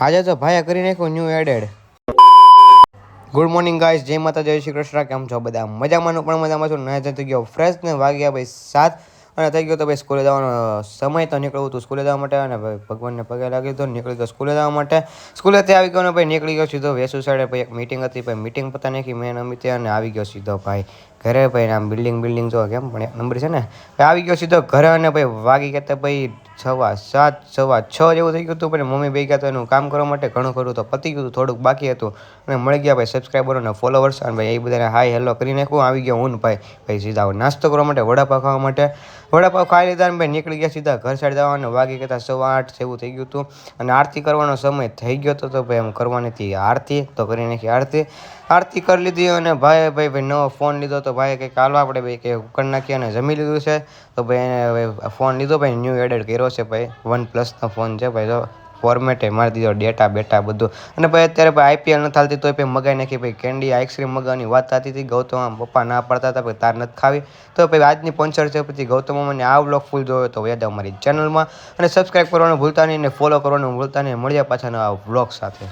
આજે તો ભાઈએ કરી નાખ્યું new added. Good morning guys, જય માતા, જય શ્રી કૃષ્ણ. કેમ છો બધા? મજામાં પણ મજામાં છું. ના થઈ ગયો ફ્રેશ ને વાગ્યા ભાઈ 7 અને થઈ ગયો તો ભાઈ સ્કૂલે જવાનો સમય. તો નીકળવું હતું સ્કૂલે જવા માટે અને ભાઈ ભગવાનને પગે લાગી તો નીકળી ગયો સ્કૂલે જવા માટે. સ્કૂલે ત્યાં આવી ગયો ને ભાઈ નીકળી ગયો સીધો વેસુ સાઈડે. ભાઈ એક મીટિંગ હતી, ભાઈ મીટિંગ પતા નાખી મેન અમિતે અને આવી ગયો સીધો ભાઈ ઘરે. ભાઈ આમ બિલ્ડિંગ જો કેમ પણ એક નંબર છે ને. આવી ગયો સીધો ઘરે અને ભાઈ વાગી ગયા ભાઈ 7:15 6 જેવું થઈ ગયું હતું. પણ મમ્મી બે ગયા તો એનું કામ કરવા માટે ઘણું ખરું તો પતી ગયું, થોડુંક બાકી હતું અને મળી ગયા ભાઈ સબસ્ક્રાઈબરો અને ફોલોવર્સ. અને ભાઈ એ બધાને હાય હેલો કરી નાખું. આવી ગયો હું ભાઈ સીધા નાસ્તો કરવા માટે, વડાપાવ ખાવા માટે. વડાપાવ ખાઈ લીધા અને ભાઈ નીકળી ગયા સીધા ઘર સાઈડ જવા. અને વાગી ગયા 8:15 જેવું થઈ ગયું હતું અને આરતી કરવાનો સમય થઈ ગયો હતો. તો ભાઈ એમ કરવાની હતી આરતી, તો કરી નાખી આરતી કરી લીધી. અને ભાઈ નવો ફોન લીધો. તો ભાઈ કંઈક હાલો આપણે ભાઈ કે કરી નાખીએ અને જમી લીધું છે. તો ભાઈ એને ફોન લીધો, ભાઈ ન્યૂ એડેડ કર્યો છે ભાઈ. OnePlusનો ફોન છે ભાઈ. જો ફોર્મેટે મારી દીધો, ડેટા બેટા બધું. અને ભાઈ અત્યારે ભાઈ IPL નથી હાલતી તો ભાઈ મગાઈ નાખી ભાઈ કેન્ડી આઈસ્ક્રીમ મગાવવાની વાત થતી હતી. ગૌતમ પપ્પા ના પડતા હતા ભાઈ તાર નથી ખાવી. તો ભાઈ આજની પંચર છે. પછી ગૌતમ મને આ વ્લોગ ફૂલ જોયો તો યાદ અમારી ચેનલમાં અને સબસ્ક્રાઈબ કરવાનું ભૂલતા નહીં અને ફોલો કરવાનું ભૂલતા નહીં. મળ્યા પાછા નવા વ્લોગ સાથે.